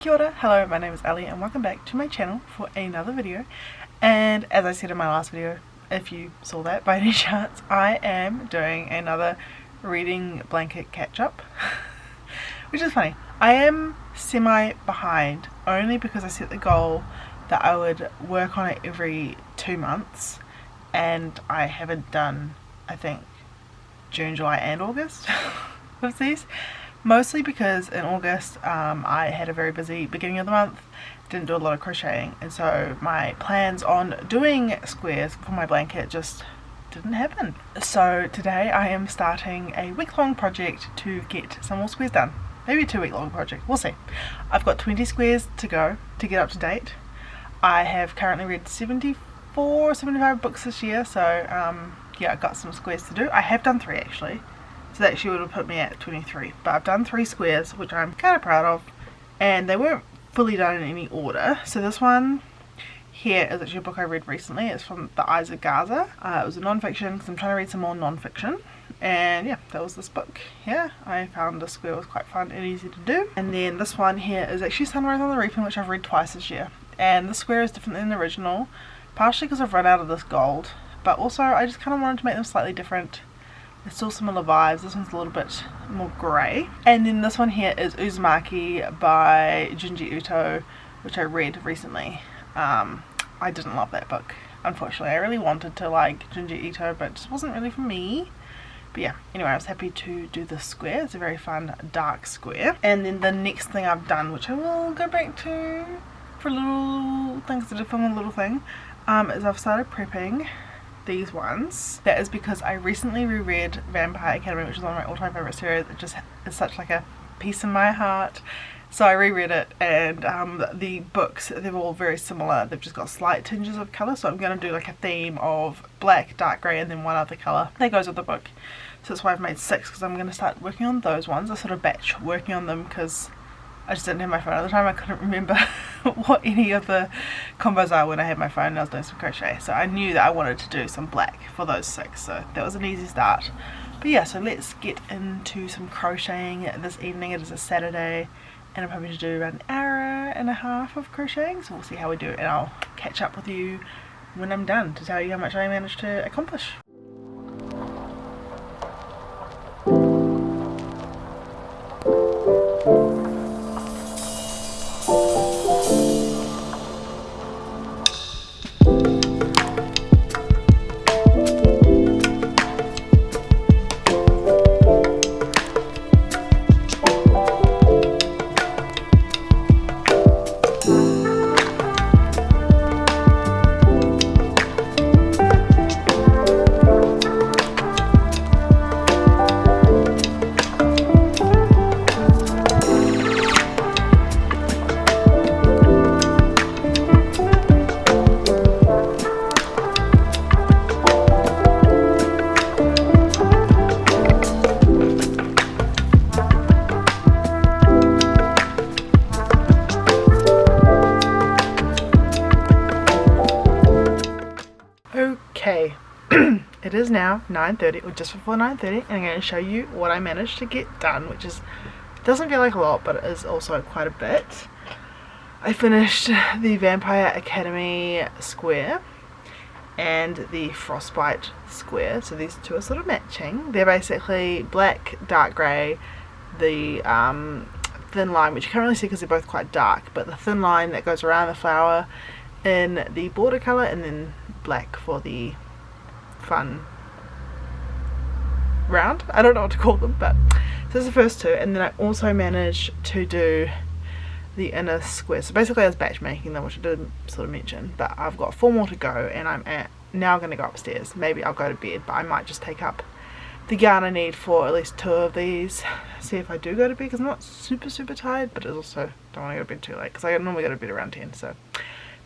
Kia ora, hello, my name is Ellie and welcome back to my channel for another video. And as I said in my last video, if you saw that by any chance, I am doing another reading blanket catch up. Which is funny. I am semi behind only because I set the goal that I would work on it every 2 months, and I haven't done, I think, June, July and August of these. Mostly because in August I had a very busy beginning of the month, didn't do a lot of crocheting, and so my plans on doing squares for my blanket just didn't happen. So today I am starting a week-long project to get some more squares done. Maybe a 2-week-long project, we'll see. I've got 20 squares to go to get up to date. I have currently read 74 or 75 books this year, so yeah, I've got some squares to do. I have done 3 actually. So that actually would have put me at 23, but I've done 3 squares, which I'm kind of proud of, and they weren't fully done in any order. So this one here is actually a book I read recently. It's from The Eyes of Gaza. It was a non-fiction because I'm trying to read some more non-fiction, and yeah, that was this book here. I found this square was quite fun and easy to do. And then this one here is actually Sunrise on the Reefing, which I've read twice this year, and the square is different than the original, partially because I've run out of this gold, but also I just kind of wanted to make them slightly different. There's still similar vibes. This one's a little bit more grey. And then this one here is Uzumaki by Junji Ito, which I read recently. I didn't love that book, unfortunately. I really wanted to like Junji Ito, but it just wasn't really for me. But yeah, anyway, I was happy to do this square. It's a very fun dark square. And then the next thing I've done, which I will go back to for a little things to do, film a little thing, is I've started prepping these ones. That is because I recently reread Vampire Academy, which is one of my all-time favorite series. It just is such like a piece in my heart. So I reread it, and the books, they're all very similar. They've just got slight tinges of colour, so I'm going to do like a theme of black, dark grey, and then one other colour that goes with the book. So that's why I've made 6, because I'm going to start working on those ones. I sort of batch working on them because I just didn't have my phone at the time. I couldn't remember what any of the combos are when I had my phone and I was doing some crochet. So I knew that I wanted to do some black for those 6. So that was an easy start. But yeah, so let's get into some crocheting this evening. It is a Saturday and I'm hoping to do about an hour and a half of crocheting. So we'll see how we do it, and I'll catch up with you when I'm done to tell you how much I managed to accomplish. Okay, it is now 9:30, or just before 9:30, and I'm going to show you what I managed to get done, which is, doesn't feel like a lot, but it is also quite a bit. I finished the Vampire Academy square and the Frostbite square, so these two are sort of matching. They're basically black, dark grey, the thin line, which you can't really see because they're both quite dark, but the thin line that goes around the flower in the border colour, and then black for the fun round. I don't know what to call them, but so this is the first 2, and then I also managed to do the inner square. So basically I was batch making them, which I did sort of mention, but I've got 4 more to go, and I'm now going to go upstairs. Maybe I'll go to bed, but I might just take up the yarn I need for at least 2 of these. See if I do go to bed, because I'm not super tired, but I also don't want to go to bed too late, because I normally go to bed around 10, so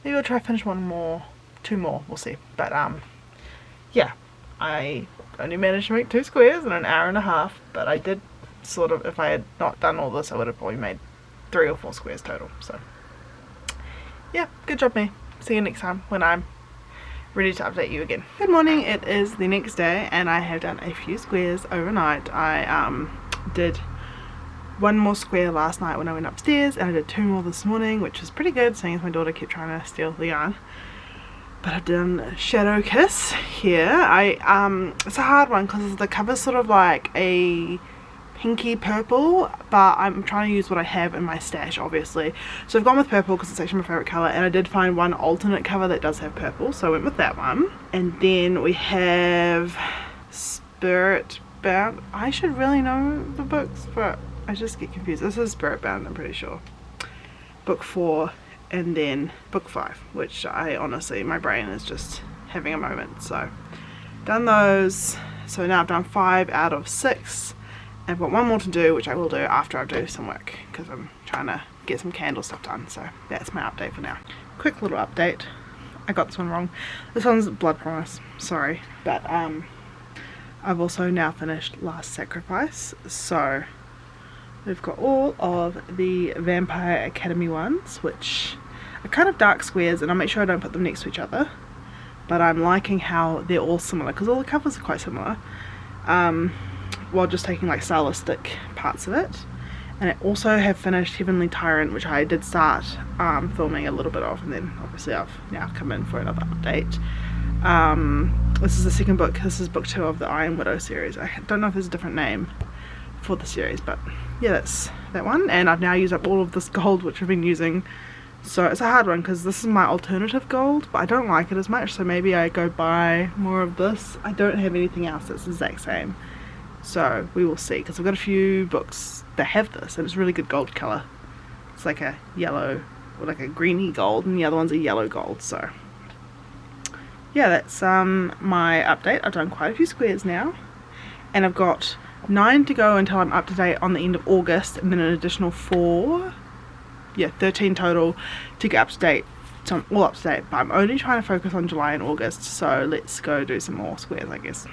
maybe I'll try to finish 2 more, we'll see. But yeah, I only managed to make 2 squares in an hour and a half, but I did sort of, if I had not done all this, I would have probably made 3 or 4 squares total. So yeah, good job me. See you next time when I'm ready to update you again. Good morning, it is the next day and I have done a few squares overnight. I did one more square last night when I went upstairs, and I did 2 more this morning, which is pretty good seeing as my daughter kept trying to steal the yarn. But I've done Shadow Kiss here. It's a hard one because the cover's sort of like a pinky purple, but I'm trying to use what I have in my stash, obviously. So I've gone with purple because it's actually my favourite colour, and I did find one alternate cover that does have purple, so I went with that one. And then we have Spirit Bound. I should really know the books, but I just get confused. This is Spirit Bound, I'm pretty sure. Book 4 and then book 5, which I honestly, my brain is just having a moment. So done those. So now I've done 5 out of 6. I've got one more to do, which I will do after I do some work because I'm trying to get some candle stuff done. So that's my update for now. Quick little update. I got this one wrong. This one's Blood Promise, sorry. But I've also now finished Last Sacrifice. So we've got all of the Vampire Academy ones, which are kind of dark squares, and I'll make sure I don't put them next to each other. But I'm liking how they're all similar because all the covers are quite similar. While just taking like stylistic parts of it. And I also have finished Heavenly Tyrant, which I did start filming a little bit of, and then obviously I've now come in for another update. This is the second book. This is book 2 of the Iron Widow series. I don't know if there's a different name for the series, but yeah, that's that one. And I've now used up all of this gold which I've been using, so it's a hard one because this is my alternative gold, but I don't like it as much, so maybe I go buy more of this. I don't have anything else that's the exact same, so we will see, because I've got a few books that have this and it's really good gold colour. It's like a yellow or like a greeny gold, and the other one's a yellow gold. So yeah, that's my update. I've done quite a few squares now, and I've got 9 to go until I'm up to date on the end of August, and then an additional 4, yeah, 13 total to get up to date. So I'm all up to date, but I'm only trying to focus on July and August, so let's go do some more squares, I guess.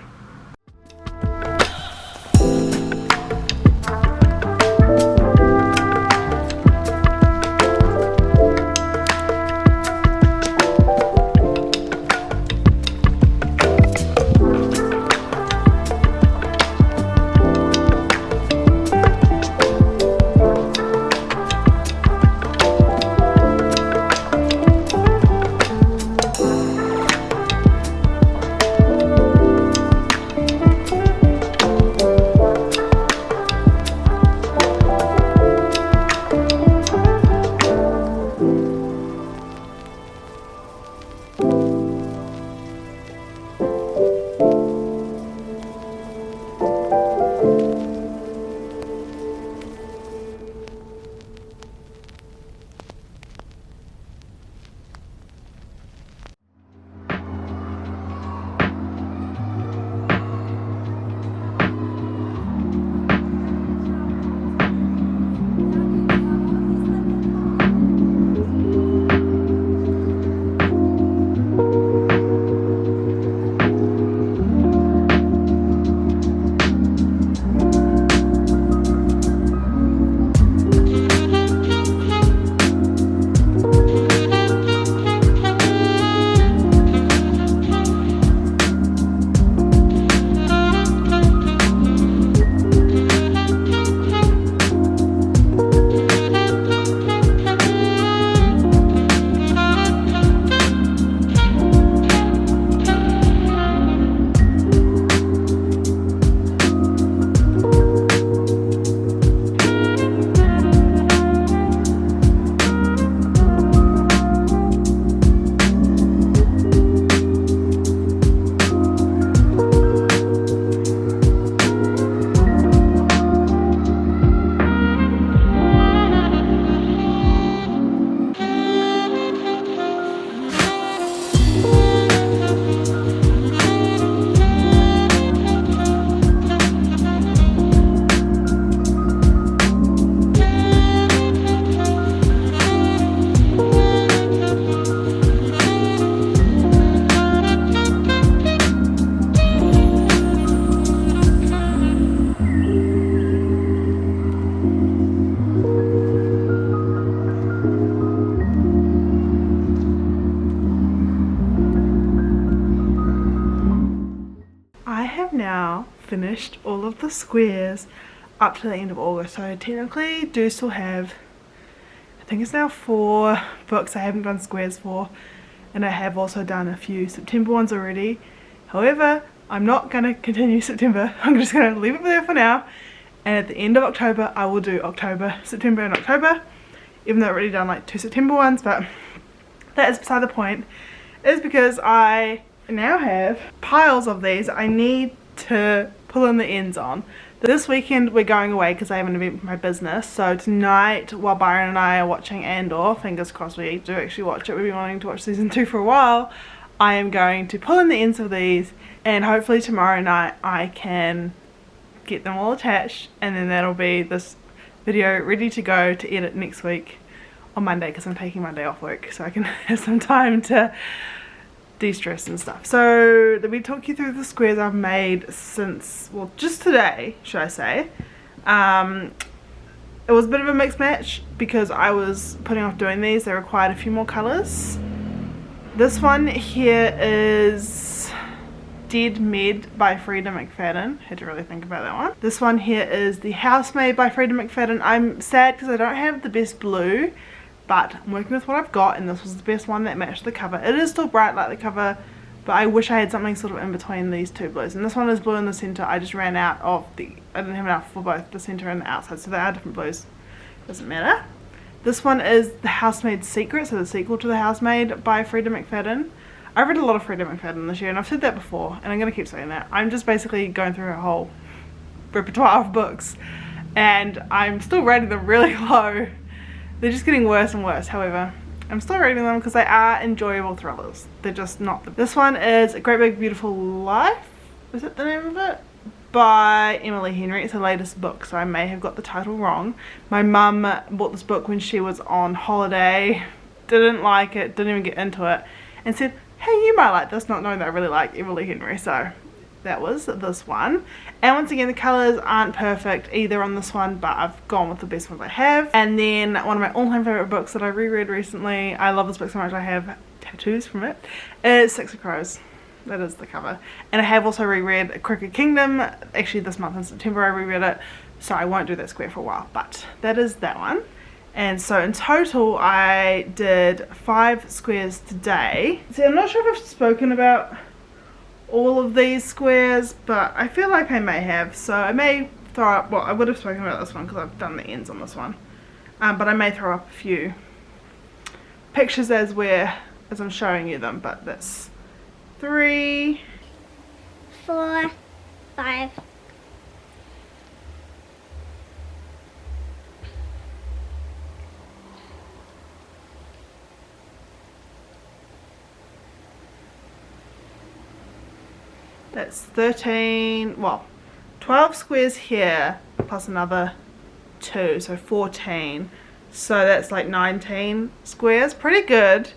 Finished all of the squares. up to the end of August, so I technically do still have, I think it's now 4 books I haven't done squares for, and I have also done a few September ones already. However, I'm not going to continue September. I'm just going to leave it there for now, and at the end of October I will do October, September and October, even though I've already done like 2 September ones, but that is beside the point. It is because I now have piles of these I need to pull in the ends on. This weekend we're going away because I have an event for my business, so tonight while Byron and I are watching Andor, fingers crossed we do actually watch it, we've been wanting to watch season 2 for a while, I am going to pull in the ends of these, and hopefully tomorrow night I can get them all attached, and then that'll be this video ready to go to edit next week on Monday, because I'm taking Monday off work so I can have some time to de-stress and stuff. So let me talk you through the squares I've made since, well, just today, should I say. It was a bit of a mixed match because I was putting off doing these. They required a few more colours. This one here is Dead Med by Frida McFadden. Had to really think about that one. This one here is The Housemaid by Frida McFadden. I'm sad because I don't have the best blue, but I'm working with what I've got, and this was the best one that matched the cover. It is still bright like the cover, but I wish I had something sort of in between these two blues. And this one is blue in the centre. I just ran out of I didn't have enough for both the centre and the outside, so they are different blues. Doesn't matter. This one is The Housemaid's Secret, so the sequel to The Housemaid by Frida McFadden. I've read a lot of Frida McFadden this year, and I've said that before, and I'm going to keep saying that. I'm just basically going through her whole repertoire of books, and I'm still rating them really low. They're just getting worse and worse. However, I'm still reading them because they are enjoyable thrillers. They're just not the... This one is A Great Big Beautiful Life, is it the name of it? By Emily Henry. It's her latest book, so I may have got the title wrong. My mum bought this book when she was on holiday, didn't like it, didn't even get into it, and said, hey, you might like this, not knowing that I really like Emily Henry. So that was this one. And once again, the colours aren't perfect either on this one, but I've gone with the best ones I have. And then one of my all-time favourite books that I reread recently, I love this book so much I have tattoos from it, is Six of Crows. That is the cover. And I have also reread Crooked Kingdom. Actually this month in September I reread it, so I won't do that square for a while, but that is that one. And so in total I did 5 squares today. See, I'm not sure if I've spoken about all of these squares, but I feel like I may have, so I may throw up, well, I would have spoken about this one because I've done the ends on this one, but I may throw up a few pictures as I'm showing you them. But that's 3, 4, 5. That's 13, well, 12 squares here plus another 2, so 14. So that's like 19 squares, pretty good.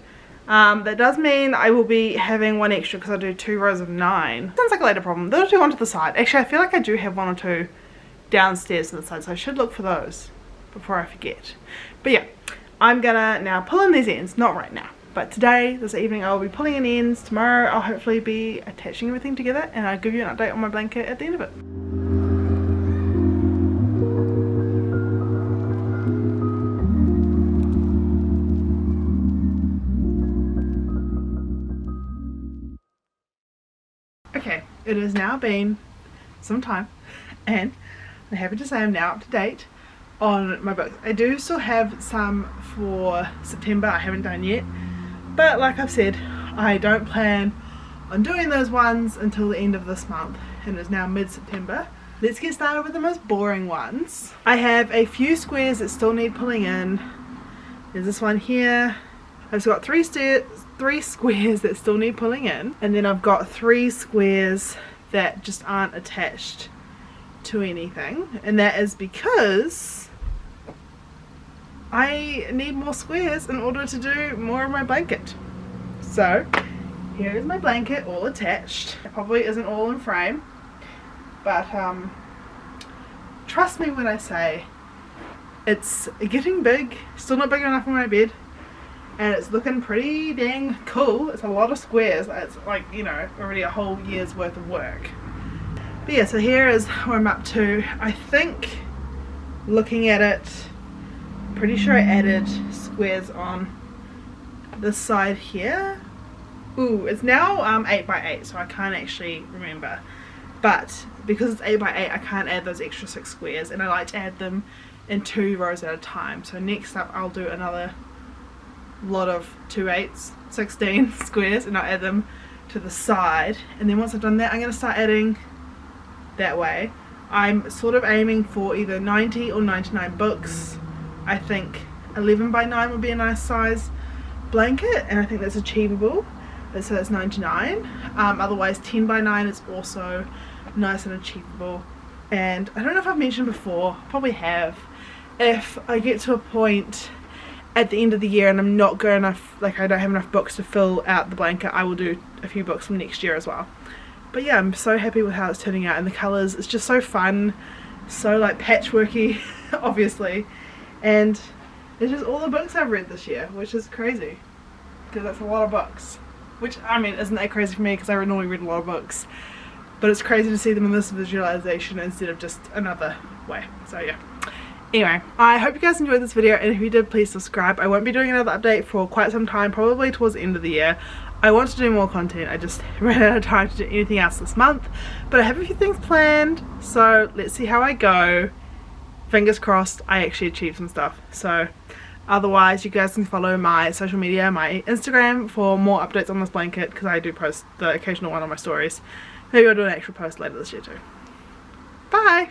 That does mean I will be having 1 extra because I do 2 rows of 9. Sounds like a later problem. Those 2 onto the side. Actually, I feel like I do have 1 or 2 downstairs to the side, so I should look for those before I forget. But yeah, I'm gonna now pull in these ends, not right now. But today, this evening, I'll be pulling in ends. Tomorrow, I'll hopefully be attaching everything together, and I'll give you an update on my blanket at the end of it. Okay, it has now been some time, and I'm happy to say I'm now up to date on my books. I do still have some for September I haven't done yet. But like I've said, I don't plan on doing those ones until the end of this month, and it's now mid-September. Let's get started with the most boring ones. I have a few squares that still need pulling in. There's this one here. I've got 3 squares that still need pulling in, and then I've got 3 squares that just aren't attached to anything, and that is because I need more squares in order to do more of my blanket. So here is my blanket all attached. It probably isn't all in frame, but trust me when I say it's getting big. Still not big enough for my bed, and it's looking pretty dang cool. It's a lot of squares. It's like, you know, already a whole year's worth of work. But yeah, so here is where I'm up to. I think looking at it, pretty sure I added squares on this side here. Ooh, it's now 8 by 8, so I can't actually remember. But because it's 8 by 8, I can't add those extra 6 squares, and I like to add them in 2 rows at a time. So next up I'll do another lot of 2 8s, 16 squares, and I'll add them to the side. And then once I've done that, I'm going to start adding that way. I'm sort of aiming for either 90 or 99 books. I think 11 by 9 would be a nice size blanket, and I think that's achievable. So that's 99. Otherwise 10 by 9 is also nice and achievable. And I don't know if I've mentioned before, probably have, if I get to a point at the end of the year and I'm not good enough, like I don't have enough books to fill out the blanket, I will do a few books from next year as well. But yeah, I'm so happy with how it's turning out, and the colours, it's just so fun, so like patchworky obviously, and it's just all the books I've read this year, which is crazy because that's a lot of books. Which, I mean, isn't that crazy for me because I normally read a lot of books, but it's crazy to see them in this visualization instead of just another way. So yeah. Anyway, I hope you guys enjoyed this video, and if you did, please subscribe. I won't be doing another update for quite some time, probably towards the end of the year. I want to do more content, I just ran out of time to do anything else this month, but I have a few things planned, so let's see how I go. Fingers crossed I actually achieve some stuff. So otherwise, you guys can follow my social media, my Instagram, for more updates on this blanket, because I do post the occasional one on my stories. Maybe I'll do an actual post later this year too. Bye!